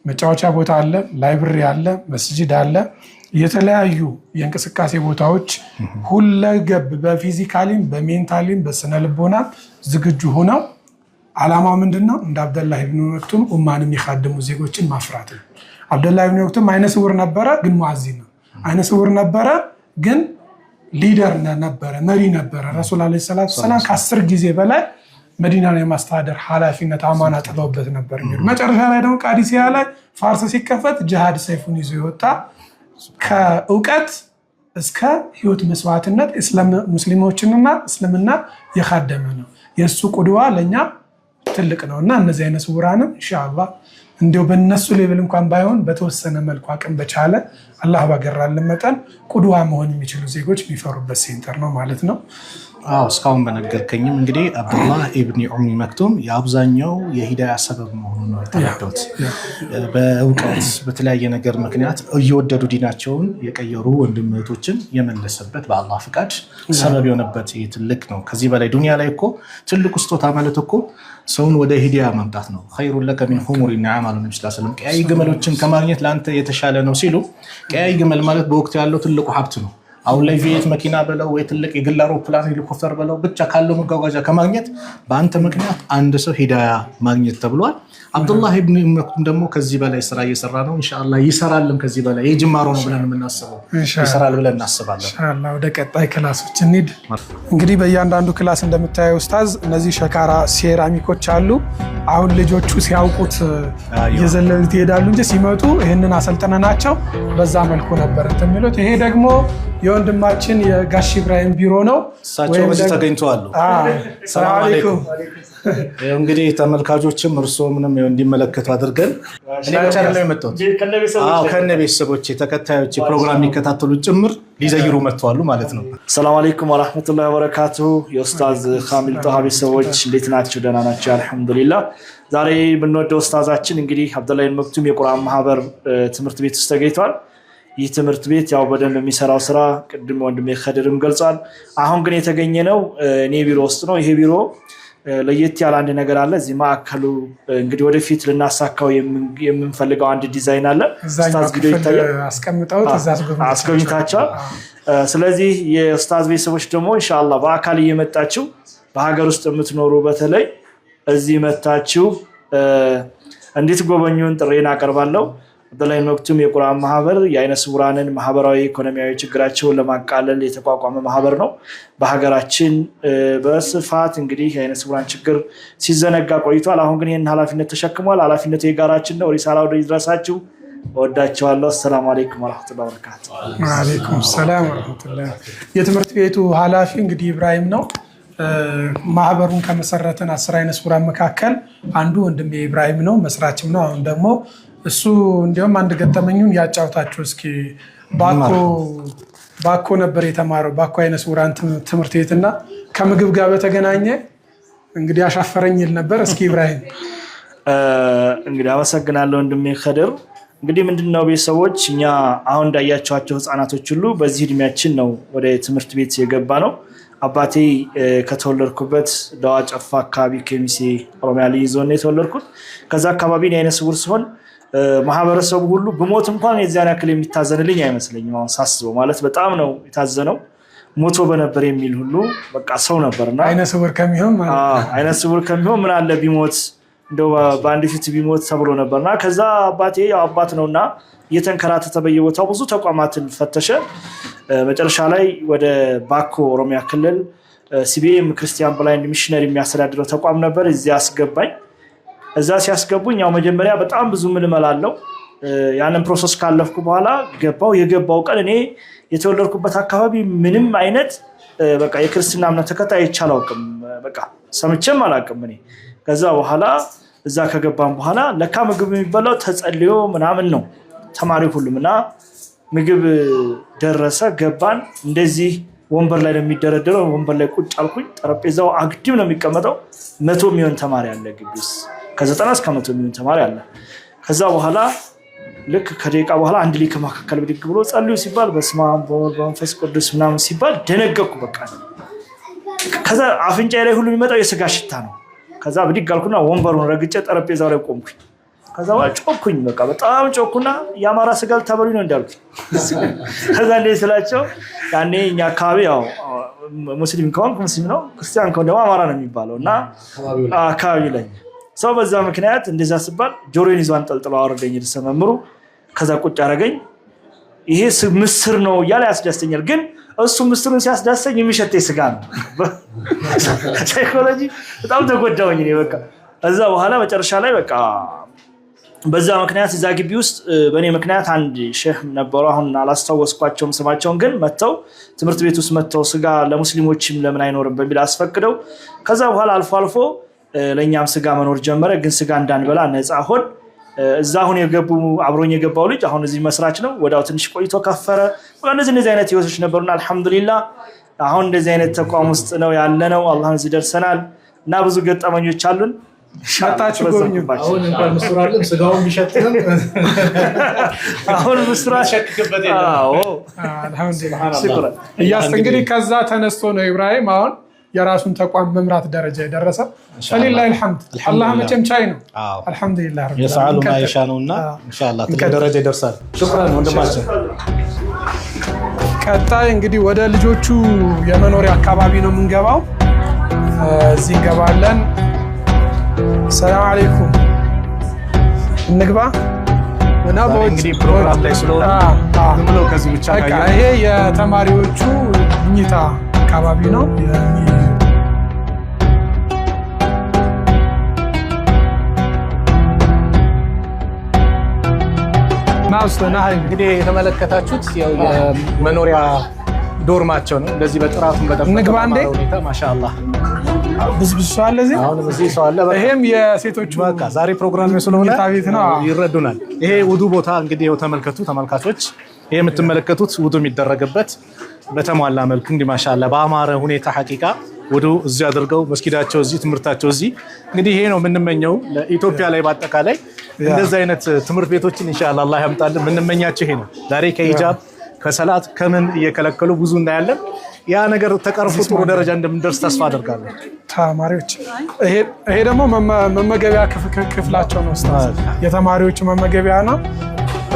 መጫወቻ ቦታ አለ፣ ላይብረሪ አለ፣ መስጂድ አለ፣ የተለያዩ የእንቅስቃሴ ቦታዎች ሁለገብ በፊዚካሊም በሜንታሊም በስነ ልቦና ዝግጁ ሆነው ዓላማው ምንድነው? እንደ አብደላህ ኢብኑ መክቱም ኡማን የሚखाድሙ ዜጎችን ማፍራት ነው። አብደላህ ኢብኑ መክቱም አይነ ስውር ነበረ፣ ግን ሙአዚን ነው። አይነ ስውር ነበረ፣ ግን ሊደር ነበረ፣ መሪ ነበረ። ረሱል አለይሂ ሰላቱ ሰላም ከ10 ጊዜ በላይ መዲናን የማስተዳደር ኃላፊነት አማና ጥለውበት ነበር። መጨረሻ ላይ ደግሞ ቃዲሲያ ላይ ፋርስ ሲከፈት ጂሃድ ሰይፉን ይዞ የወጣ ከእውቀት እስከ ህይወት መስዋዕትነት ሙስሊሞችንና እስልምና የካደመ ነው። የእሱ ቁድዋ ለእኛ ትልቅ ነው እና እነዚህ አይነ ስውራንም ኢንሻአላህ እንዲሁ በእነሱ ሌቭል እንኳን ባይሆን በተወሰነ መልኩ አቅም በቻለ አላህ ባገራልን መጠን ቁድዋ መሆን የሚችሉ ዜጎች የሚፈሩበት ሴንተር ነው ማለት ነው። እስካሁን በነገርከኝም እንግዲህ አብዱላህ ኢብኒ ኡሚ መክቱም የአብዛኛው የሂዳያ ሰበብ መሆኑን ነው የተረዳሁት። በእውቀት በተለያየ ነገር ምክንያት እየወደዱ ዲናቸውን የቀየሩ ወንድም እህቶችን የመለሰበት በአላህ ፍቃድ ሰበብ የሆነበት ይህ ትልቅ ነው። ከዚህ በላይ ዱንያ ላይ እኮ ትልቁ ስጦታ ማለት እኮ ሰውን ወደ ሂዳያ ማምጣት ነው። ኸይሩን ለከ ሚን ሁሙሪ ኒዓም አሉ ነብዩ ሰለላሁ ዐለይሂ ወሰለም። ቀያይ ግመሎችን ከማግኘት ለአንተ የተሻለ ነው ሲሉ፣ ቀያይ ግመል ማለት በወቅቱ ያለው ትልቁ ሀብት ነው። አሁን ላይ ቪኤት መኪና በለው ወይ ትልቅ የግል አውሮፕላን ሄሊኮፕተር በለው ብቻ ካለው መጓጓዣ ከማግኘት በአንተ ምክንያት አንድ ሰው ሂዳያ ማግኘት ተብሏል። አብዱላህ ኢብኑ መክቱም ደግሞ ከዚህ በላይ ስራ እየሰራ ነው። ኢንሻአላህ ይሰራልም። ከዚህ በላይ የጅማሮ ነው ብለን የምናስበው ይሰራል ብለን እናስባለን። ኢንሻአላህ ወደ ቀጣይ ክላሶች እንሂድ። እንግዲህ በእያንዳንዱ ክላስ እንደምታየው ኡስታዝ እነዚህ ሸካራ ሴራሚኮች አሉ። አሁን ልጆቹ ሲያውቁት እየዘለሉት ይሄዳሉ እንጂ ሲመጡ ይህንን አሰልጥነናቸው በዛ መልኩ ነበር እንትን የሚሉት። ይሄ ደግሞ የወንድማችን የጋሽ ኢብራሂም ቢሮ ነው። እሳቸው በዚህ ተገኝተዋል። ሰላም አለይኩም። እንግዲህ ተመልካቾችም እርስዎ ምንም እንዲመለከቱ አድርገን እኔ ብቻ አይደለም የመጣሁት ከነ ቤተሰቦቼ ተከታዮቼ ፕሮግራም የሚከታተሉ ጭምር ሊዘይሩ መጥተዋል ማለት ነው። ሰላም አለይኩም ወራህመቱላሂ ወበረካቱ። የኡስታዝ ካሚል ጣሃ ቤተሰቦች እንዴት ናችሁ? ደህና ናችሁ? አልሐምዱሊላህ። ዛሬ የምንወደው ኡስታዛችን እንግዲህ አብደላህ ኢብኑ መክቱም የቁርአን ማህበር ትምህርት ቤት ውስጥ ተገኝቷል። ይህ ትምህርት ቤት ያው በደንብ የሚሰራው ስራ ቅድም ወንድሜ ከድርም ገልጿል። አሁን ግን የተገኘ ነው እኔ ቢሮ ውስጥ ነው። ይሄ ቢሮ ለየት ያለ አንድ ነገር አለ። እዚህ ማዕከሉ እንግዲህ ወደፊት ልናሳካው የምንፈልገው አንድ ዲዛይን አለ። ኡስታዝ ቪዲዮ ይታያል አስጎብኝታቸዋል። ስለዚህ የኡስታዝ ቤተሰቦች ደግሞ ኢንሻአላህ በአካል እየመጣችሁ በሀገር ውስጥ የምትኖሩ በተለይ እዚህ መታችሁ እንድትጎበኙን ጥሬን አቀርባለሁ። አብደላህ ኢብኑ መክቱም የቁርአን ማህበር የአይነ ስውራንን ማህበራዊ ኢኮኖሚያዊ ችግራቸውን ለማቃለል የተቋቋመ ማህበር ነው። በሀገራችን በስፋት እንግዲህ የአይነ ስውራን ችግር ሲዘነጋ ቆይቷል። አሁን ግን ይህን ኃላፊነት ተሸክሟል። ኃላፊነቱ የጋራችን ነው። ሪሳላው ይድረሳችሁ። ወዳቸዋለሁ። አሰላሙ አለይኩም ወራህመቱላሂ ወበረካቱ። ወአለይኩም ሰላም ወራህመቱላሂ። የትምህርት ቤቱ ኃላፊ እንግዲህ ኢብራሂም ነው። ማህበሩን ከመሰረተን 10 አይነ ስውራን መካከል አንዱ ወንድሜ ኢብራሂም ነው፣ መስራችም ነው። አሁን ደግሞ እሱ እንዲያውም አንድ ገጠመኙን ያጫውታችሁ እስኪ። ባኮ ነበር የተማረው፣ ባኮ አይነ ስውራን ትምህርት ቤትና ከምግብ ጋር በተገናኘ እንግዲህ አሻፈረኝ ይል ነበር። እስኪ ኢብራሂም። እንግዲህ አመሰግናለሁ ወንድሜ ከድር። እንግዲህ ምንድነው ቤተሰቦች እኛ አሁን እንዳያቸዋቸው ህፃናቶች ሁሉ በዚህ እድሜያችን ነው ወደ ትምህርት ቤት የገባ ነው። አባቴ ከተወለድኩበት ደዋ ጨፋ አካባቢ ከሚሴ ኦሮሚያ ልዩ ዞን ነው የተወለድኩት። ከዛ አካባቢ ነው አይነ ስውር ሲሆን ማህበረሰቡ ሁሉ ብሞት እንኳን የዚያን ያክል የሚታዘንልኝ አይመስለኝም። አሁን ሳስበው ማለት በጣም ነው የታዘነው። ሞቶ በነበር የሚል ሁሉ በቃ ሰው ነበርና አይነ ስውር ከሚሆን ምን አለ ቢሞት እንደው በአንድ ፊት ቢሞት ተብሎ ነበርና ከዛ አባቴ ያው አባት ነውና እየተንከራተተ በየቦታው ብዙ ተቋማትን ፈተሸ። መጨረሻ ላይ ወደ ባኮ ኦሮሚያ ክልል ሲቢኤም ክርስቲያን ብላይንድ ሚሽነሪ የሚያስተዳድረው ተቋም ነበር። እዚያ አስገባኝ። እዛ ሲያስገቡኝ ያው መጀመሪያ በጣም ብዙ ምልመላ አለው። ያንን ፕሮሰስ ካለፍኩ በኋላ የገባው ቀን እኔ የተወለድኩበት አካባቢ ምንም አይነት በቃ የክርስትና እምነት ተከታይ አላውቅም። በቃ ሰምቼም አላውቅም እኔ። ከዛ በኋላ እዛ ከገባን በኋላ ለካ ምግብ የሚበላው ተጸልዮ ምናምን ነው ተማሪ ሁሉምና ምግብ ደረሰ ገባን። እንደዚህ ወንበር ላይ ነው የሚደረደረው። ወንበር ላይ ቁጭ አልኩኝ። ጠረጴዛው አግድም ነው የሚቀመጠው። 100 የሚሆን ተማሪ አለ ግቢ ውስጥ ከ90 እስከ 100 የሚሆን ተማሪ አለ። ከዛ በኋላ ልክ ከደቂቃ በኋላ አንድ ሊቅ መካከል ብድግ ብሎ ጸልዩ ሲባል በስመ አብ ወወልድ ወመንፈስ ቅዱስ ምናምን ሲባል ደነገጥኩ። በቃ ከዛ አፍንጫዬ ላይ ሁሉ የሚመጣው የስጋ ሽታ ነው። ከዛ ብድግ አልኩና ወንበሩን ረግጬ ጠረጴዛው ላይ ቆምኩኝ። ከዛ ጮኩኝ። በቃ በጣም ጮኩና የአማራ ስጋ ልታበሉኝ ነው እንዳልኩኝ። ከዛ እንዴት ስላቸው ያኔ እኛ አካባቢ ያው ሙስሊም ከሆንክ ሙስሊም ነው፣ ክርስቲያን ከሆንክ ደግሞ አማራ ነው የሚባለው እና አካባቢ ላይ ሰው በዛ ምክንያት እንደዛ ሲባል ጆሮዬን ይዞ አንጠልጥሎ አወረደኝ ርዕሰ መምህሩ። ከዛ ቁጭ አደረገኝ። ይሄ ምስር ነው እያለ ያስደስተኛል፣ ግን እሱ ምስሩን ሲያስዳሰኝ የሚሸተኝ ስጋ ነው። ሳይኮሎጂ በጣም ተጎዳሁኝ እኔ በቃ። እዛ በኋላ መጨረሻ ላይ በቃ በዛ ምክንያት እዛ ግቢ ውስጥ በእኔ ምክንያት አንድ ሼህ ነበሩ። አሁን አላስታወስኳቸውም ስማቸውን፣ ግን መጥተው ትምህርት ቤት ውስጥ መጥተው ስጋ ለሙስሊሞችም ለምን አይኖርም በሚል አስፈቅደው ከዛ በኋላ አልፎ አልፎ ለእኛም ስጋ መኖር ጀመረ። ግን ስጋ እንዳንበላ ነፃ ሆን። እዛ አሁን አብሮኝ የገባው ልጅ አሁን እዚህ መስራች ነው። ወዲያው ትንሽ ቆይቶ ከፈረ። እነዚህ አይነት ህይወቶች ነበሩና አልሐምዱሊላህ አሁን እንደዚህ አይነት ተቋም ውስጥ ነው ያለነው። አላህን እዚህ ደርሰናል እና ብዙ ገጠመኞች አሉን። ሻታችሁ ጎብኙባችሁ። አሁን እንኳን ምስራለን ስጋውን ቢሸጥንም አሁን ምስራ ሸክክበት የለም። አዎ አልሐምዱሊላህ። እያስ እንግዲህ ከዛ ተነስቶ ነው ኢብራሂም አሁን የራሱን ተቋም መምራት ደረጃ የደረሰ። ወሊላሂ አልሐምድ። አላህ መቼም ቻይ ነው። አልሐምዱሊላህ ረብ የፈዓሉ ማ የሻ ነውና ኢንሻአላህ ትልቅ ደረጃ ይደርሳል። ሹክራን ወንድማችን። ቀጣይ እንግዲህ ወደ ልጆቹ የመኖሪያ አካባቢ ነው የምንገባው። እዚህ እንገባለን። ሰላም አለይኩም እንግባ እና እንግዲህ ፕሮግራም ላይ ስለሆነ ዝም ብሎ ከዚህ ብቻ በቃ ይሄ የተማሪዎቹ ምኝታ አካባቢ ነው። እንግዲህ የተመለከታችሁት የመኖሪያ ዶርማቸው ነው። እንደዚህ በጥራቱን እንግባ እንዴ ሁኔታ ማሻአላህ ብዙ ሰው አለ እዚህ። አሁን እዚህ ሰው አለ። ይሄም የሴቶቹ በቃ ዛሬ ፕሮግራም ስለሆነ ቤት ነው ይረዱናል። ይሄ ውዱ ቦታ እንግዲህ ተመልከቱ ተመልካቾች። ይሄ የምትመለከቱት ውዱ የሚደረግበት በተሟላ መልኩ እንግዲህ ማሻአላህ በአማረ ሁኔታ ሐቂቃ ውዱ እዚህ አድርገው መስጊዳቸው እዚህ ትምህርታቸው እዚህ። እንግዲህ ይሄ ነው የምንመኘው ለኢትዮጵያ ላይ በአጠቃላይ እንደዚህ አይነት ትምህርት ቤቶችን ኢንሻአላህ አላህ ያምጣልን። የምንመኛቸው ይሄ ነው። ዛሬ ከሂጃብ ከሰላት ከምን እየከለከሉ ብዙ እናያለን። ያ ነገር ተቀርፎ ጥሩ ደረጃ እንደምንደርስ ተስፋ አደርጋለሁ። ተማሪዎች ይሄ ደግሞ መመገቢያ ክፍላቸው ነው። የተማሪዎቹ መመገቢያ ነው።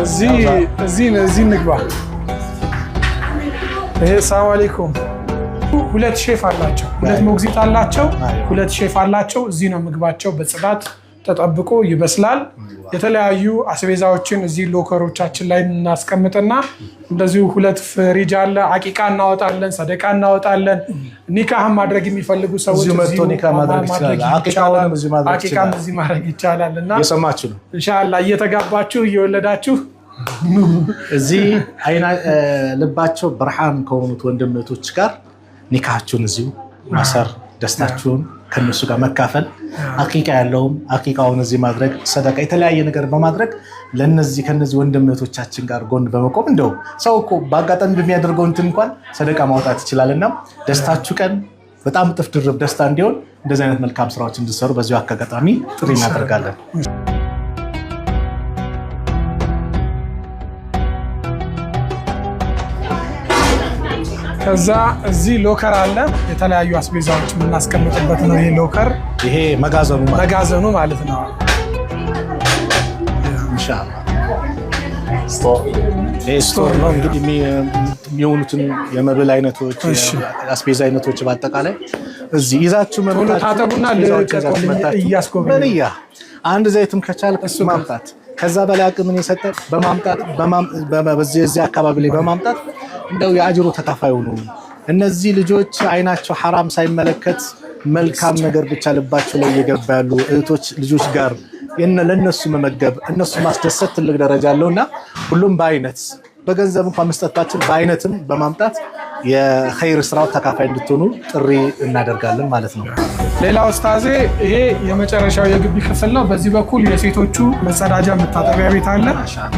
እዚህ እንግባ። ይሄ ሰላም አለይኩም። ሁለት ሼፍ አላቸው፣ ሁለት ሞግዚት አላቸው፣ ሁለት ሼፍ አላቸው። እዚህ ነው ምግባቸው በጽዳት ተጠብቆ ይበስላል። የተለያዩ አስቤዛዎችን እዚህ ሎከሮቻችን ላይ እናስቀምጥና እንደዚሁ ሁለት ፍሪጅ አለ። አቂቃ እናወጣለን፣ ሰደቃ እናወጣለን። ኒካህም ማድረግ የሚፈልጉ ሰዎች አቂቃም እዚህ ማድረግ ይቻላል እና እየሰማችሁ ነው ኢንሻአላህ እየተጋባችሁ እየወለዳችሁ እዚህ ልባቸው ብርሃን ከሆኑት ወንድምቶች ጋር ኒካሃችሁን እዚሁ ማሰር፣ ደስታችሁን ከነሱ ጋር መካፈል፣ አቂቃ ያለውም አቂቃውን እዚህ ማድረግ፣ ሰደቃ የተለያየ ነገር በማድረግ ከነዚህ ወንድምቶቻችን ጋር ጎን በመቆም እንደው ሰው እኮ በአጋጣሚ በሚያደርገው እንትን እንኳን ሰደቃ ማውጣት ይችላልና ደስታችሁ ቀን በጣም እጥፍ ድርብ ደስታ እንዲሆን እንደዚህ አይነት መልካም ስራዎች እንድትሰሩ በዚሁ አጋጣሚ ጥሪ እናደርጋለን። ከዛ እዚህ ሎከር አለ። የተለያዩ አስቤዛዎች የምናስቀምጥበት ነው። ይሄ ሎከር ይሄ መጋዘኑ ማለት ነው። ኢንሻአላህ ስቶር ነው። እንግዲህ የሚሆኑትን የመብል አይነቶች፣ አስቤዛ አይነቶች በአጠቃላይ እዚህ ይዛችሁ ታጠቡና እያስጎበኙ አንድ ዘይትም ከቻልክ ማምጣት፣ ከዛ በላይ አቅምን የሰጠ በማምጣት በዚህ አካባቢ ላይ በማምጣት እንደው የአጅሩ ተካፋይ ሆኑ። እነዚህ ልጆች አይናቸው ሐራም ሳይመለከት መልካም ነገር ብቻ ልባቸው ላይ እየገባ ያሉ እህቶች ልጆች ጋር ለነሱ መመገብ እነሱ ማስደሰት ትልቅ ደረጃ አለውና ሁሉም በአይነት በገንዘብ እንኳን መስጠታችን በአይነትም በማምጣት የኸይር ስራው ተካፋይ እንድትሆኑ ጥሪ እናደርጋለን ማለት ነው። ሌላ ኡስታዜ ይሄ የመጨረሻው የግቢ ክፍል ነው። በዚህ በኩል የሴቶቹ መጸዳጃ መታጠቢያ ቤት አለ።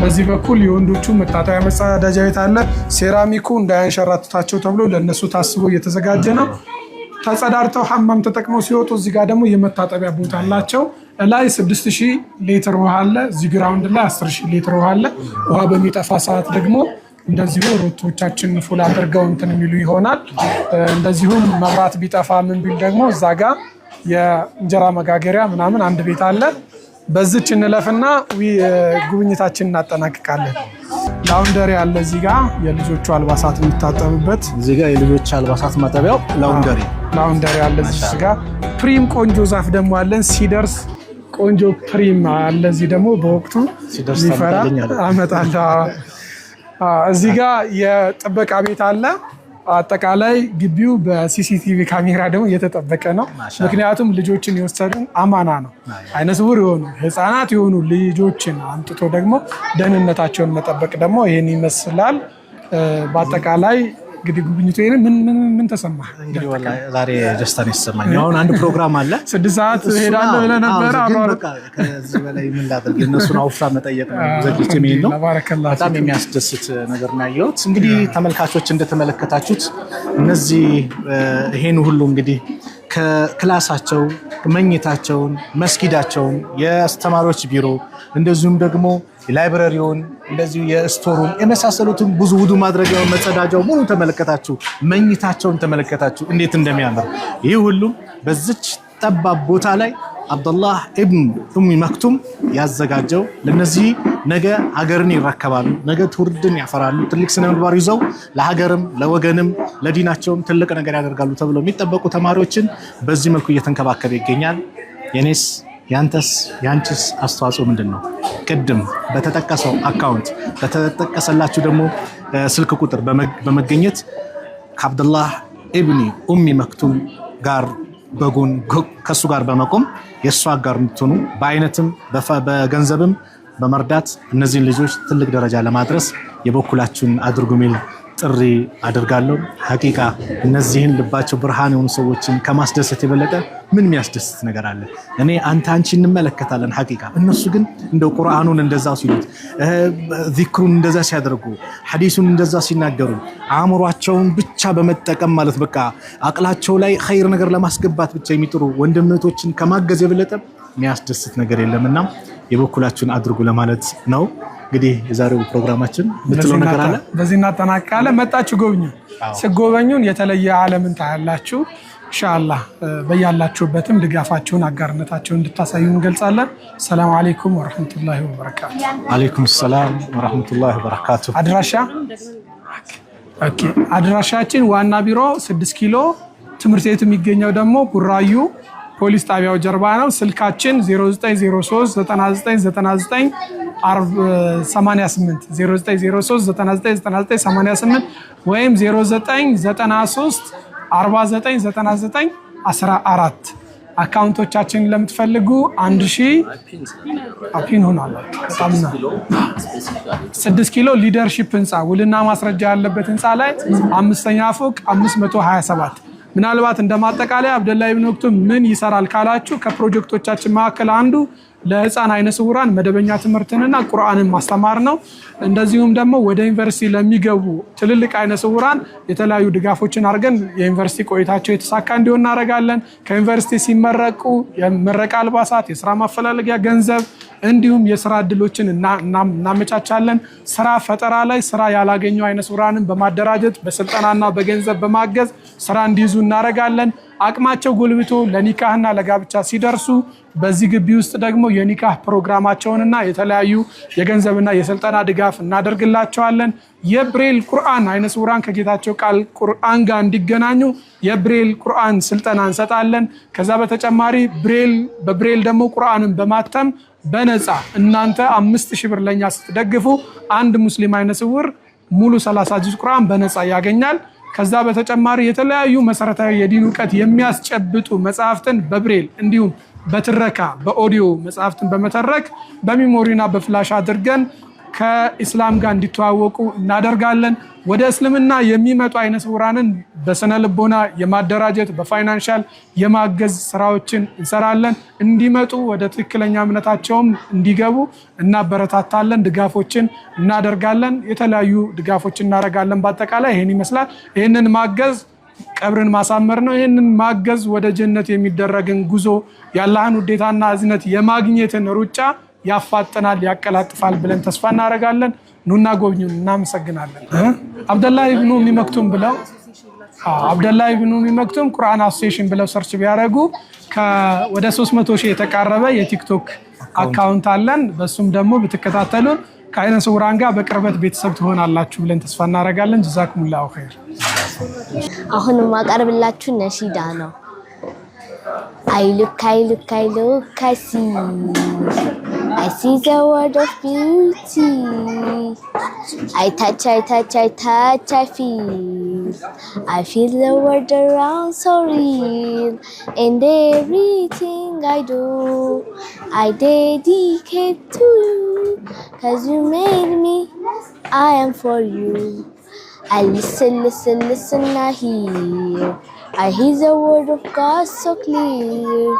በዚህ በኩል የወንዶቹ መታጠቢያ መጸዳጃ ቤት አለ። ሴራሚኩ እንዳያንሸራትታቸው ተብሎ ለነሱ ታስቦ እየተዘጋጀ ነው። ተጸዳድተው ሐማም ተጠቅመው ሲወጡ እዚህ ጋር ደግሞ የመታጠቢያ ቦታ አላቸው። ላይ 6000 ሊትር ውሃ አለ። እዚህ ግራውንድ ላይ 10000 ሊትር ውሃ አለ። ውሃ በሚጠፋ ሰዓት ደግሞ እንደዚሁ ሮቶቻችን ፉል አድርገው እንትን የሚሉ ይሆናል። እንደዚሁም መብራት ቢጠፋ ምን ቢል ደግሞ እዛ ጋር የእንጀራ መጋገሪያ ምናምን አንድ ቤት አለ። በዚች እንለፍና ጉብኝታችን እናጠናቅቃለን። ላውንደሪ አለ እዚህ ጋር የልጆቹ አልባሳት የሚታጠብበት። እዚህ ጋር የልጆች አልባሳት ማጠቢያው ላውንደሪ አለ እዚህ ጋር። ፕሪም ቆንጆ ዛፍ ደግሞ አለን። ሲደርስ ቆንጆ ፕሪም አለ። እዚህ ደግሞ በወቅቱ ሊፈራ አመጣለሁ። እዚህ ጋር የጥበቃ ቤት አለ። አጠቃላይ ግቢው በሲሲቲቪ ካሜራ ደግሞ እየተጠበቀ ነው። ምክንያቱም ልጆችን የወሰድን አማና ነው። አይነ ስውር የሆኑ ህፃናት የሆኑ ልጆችን አምጥቶ ደግሞ ደህንነታቸውን መጠበቅ ደግሞ ይህን ይመስላል። በአጠቃላይ እንግዲህ ጉብኝቱ ምን ተሰማ? እንግዲህ ወላሂ ዛሬ ደስታ ነው የተሰማኝ። አሁን አንድ ፕሮግራም አለ 6 ሰዓት ሄዳለሁ ብለህ ነበረ። ከዚህ በላይ ምን ላድርግ? እነሱን አውፍራ መጠየቅ ነው። ዘግቼ መሄድ ነው። በጣም የሚያስደስት ነገር ነው ያየሁት። እንግዲህ ተመልካቾች እንደተመለከታችሁት እነዚህ ይሄን ሁሉ እንግዲህ ከክላሳቸው መኝታቸውን፣ መስጊዳቸውን፣ የአስተማሪዎች ቢሮ እንደዚሁም ደግሞ ላይብረሪውን እንደዚሁ የስቶሩን የመሳሰሉትን ብዙ ውዱ ማድረጊያውን መጸዳጃው ሙሉ ተመለከታችሁ፣ መኝታቸውን ተመለከታችሁ እንዴት እንደሚያምር። ይህ ሁሉም በዚች ጠባብ ቦታ ላይ አብዱላህ ኢብኑ ኡሚ መክቱም ያዘጋጀው ለነዚህ ነገ ሀገርን ይረከባሉ፣ ነገ ትውልድን ያፈራሉ፣ ትልቅ ስነ ምግባር ይዘው ለሀገርም ለወገንም ለዲናቸውም ትልቅ ነገር ያደርጋሉ ተብለው የሚጠበቁ ተማሪዎችን በዚህ መልኩ እየተንከባከበ ይገኛል። የኔስ ያንተስ ያንቺስ አስተዋጽኦ ምንድን ነው? ቅድም በተጠቀሰው አካውንት በተጠቀሰላችሁ ደግሞ ስልክ ቁጥር በመገኘት ከአብዱላህ ኢብኒ ኡሚ መክቱም ጋር በጎን ከሱ ጋር በመቆም የእሱ አጋር እንድትሆኑ በአይነትም በገንዘብም በመርዳት እነዚህን ልጆች ትልቅ ደረጃ ለማድረስ የበኩላችሁን አድርጉ ሚል ጥሪ አድርጋለሁ። ሐቂቃ እነዚህን ልባቸው ብርሃን የሆኑ ሰዎችን ከማስደሰት የበለጠ ምን የሚያስደስት ነገር አለ? እኔ አንቺ እንመለከታለን ሐቂቃ። እነሱ ግን እንደው ቁርአኑን እንደዛው ሲሉት፣ ዚክሩን እንደዛ ሲያደርጉ፣ ሐዲሱን እንደዛ ሲናገሩ፣ አእምሯቸውን ብቻ በመጠቀም ማለት በቃ አቅላቸው ላይ ኸይር ነገር ለማስገባት ብቻ የሚጥሩ ወንድምቶችን ከማገዝ የበለጠ የሚያስደስት ነገር የለምና የበኩላችሁን አድርጉ ለማለት ነው። እንግዲህ የዛሬው ፕሮግራማችን ምትለው ነገር አለ። በዚህ እናጠናቅቃለን። መጣችሁ ጎብኙ። ስጎበኙን የተለየ ዓለምን ታያላችሁ። ኢንሻአላህ በያላችሁበትም ድጋፋችሁን አጋርነታችሁን እንድታሳዩ እንገልጻለን። ሰላም አለይኩም ወራህመቱላሂ ወበረካቱ። አለይኩም ሰላም ወራህመቱላሂ ወበረካቱ። አድራሻችን ዋና ቢሮ 6 ኪሎ፣ ትምህርት ቤቱ የሚገኘው ደግሞ ቡራዩ ፖሊስ ጣቢያው ጀርባ ነው። ስልካችን 0903999988 0903999988 ወይም 0993499914 አካውንቶቻችንን ለምትፈልጉ 1000 አፒን ሆኗል። በጣም ነው 6 ኪሎ ሊደርሺፕ ህንፃ ውልና ማስረጃ ያለበት ህንፃ ላይ 5ኛ ፎቅ 527 ምናልባት እንደማጠቃለያ አብደላ ኢብኑ መክቱም ምን ይሰራል ካላችሁ ከፕሮጀክቶቻችን መካከል አንዱ ለህፃን አይነ ስውራን መደበኛ ትምህርትንና ቁርአንን ማስተማር ነው። እንደዚሁም ደግሞ ወደ ዩኒቨርሲቲ ለሚገቡ ትልልቅ አይነ ስውራን የተለያዩ ድጋፎችን አድርገን የዩኒቨርሲቲ ቆይታቸው የተሳካ እንዲሆን እናደርጋለን። ከዩኒቨርሲቲ ሲመረቁ የምረቃ አልባሳት፣ የስራ ማፈላለጊያ ገንዘብ እንዲሁም የስራ እድሎችን እናመቻቻለን። ስራ ፈጠራ ላይ ስራ ያላገኙ አይነ ስውራንን በማደራጀት በስልጠናና በገንዘብ በማገዝ ስራ እንዲይዙ እናደርጋለን። አቅማቸው ጎልብቶ ለኒካህና ለጋብቻ ሲደርሱ በዚህ ግቢ ውስጥ ደግሞ የኒካህ ፕሮግራማቸውንና የተለያዩ የገንዘብና የስልጠና ድጋፍ እናደርግላቸዋለን። የብሬል ቁርአን አይነ ስውራን ከጌታቸው ቃል ቁርአን ጋር እንዲገናኙ የብሬል ቁርአን ስልጠና እንሰጣለን። ከዛ በተጨማሪ በብሬል ደግሞ ቁርአንን በማተም በነፃ እናንተ 5000 ብር ለኛ ስትደግፉ አንድ ሙስሊም አይነ ስውር ሙሉ 30 ጁዝ ቁርአን በነፃ ያገኛል። ከዛ በተጨማሪ የተለያዩ መሰረታዊ የዲን ዕውቀት የሚያስጨብጡ መጽሐፍትን በብሬል እንዲሁም በትረካ በኦዲዮ መጽሐፍትን በመተረክ በሚሞሪና በፍላሽ አድርገን ከኢስላም ጋር እንዲተዋወቁ እናደርጋለን። ወደ እስልምና የሚመጡ አይነ ስውራንን በስነ ልቦና የማደራጀት በፋይናንሻል የማገዝ ስራዎችን እንሰራለን። እንዲመጡ ወደ ትክክለኛ እምነታቸውም እንዲገቡ እናበረታታለን። ድጋፎችን እናደርጋለን። የተለያዩ ድጋፎችን እናደርጋለን። በአጠቃላይ ይሄን ይመስላል። ይሄንን ማገዝ ቀብርን ማሳመር ነው። ይሄንን ማገዝ ወደ ጀነት የሚደረግን ጉዞ የአላህን ውዴታና እዝነት የማግኘትን ሩጫ ያፋጥናል፣ ያቀላጥፋል ብለን ተስፋ እናደርጋለን። ኑና ጎብኙን። እናመሰግናለን። አብደላህ ኢብኑ ኡሚ መክቱም ብለው አብደላህ ኢብኑ ኡሚ መክቱም ቁርአን አሶሲዬሽን ብለው ሰርች ቢያደርጉ ወደ 300,000 የተቃረበ የቲክቶክ አካውንት አለን። በሱም ደግሞ ብትከታተሉን ከአይነ ስውራን ጋር በቅርበት ቤተሰብ ትሆናላችሁ ብለን ተስፋ እናደርጋለን። ጀዛኩሙላሁ ኸይር። አሁን ማቀርብላችሁ ነሺዳ ነው። I look, I see. I see the world of beauty. I touch, I feel. I feel the world around so real. And everything I do, I dedicate to you. 'Cause you made me, I am for you. I listen, I hear. I hear the word of God so clear.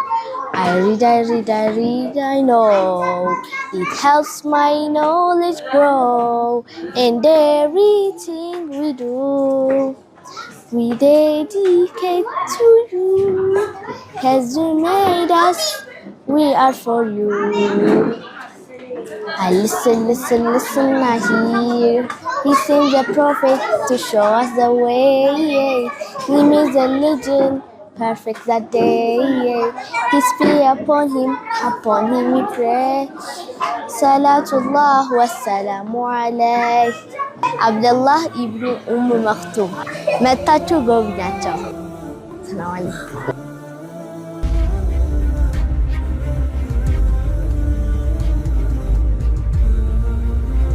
I read, I know. It helps my knowledge grow. And everything we do, we dedicate to you. 'Cause you made us, we are for you. I listen, I hear. He sent the prophet to show us the way. He made the legend perfect that day. Peace be upon him we pray. Salatullah wa salamu alayh. Abdullah ibn Umm Maktoum. መታችሁ ጎብኛቸው። ሰላም አለይኩም።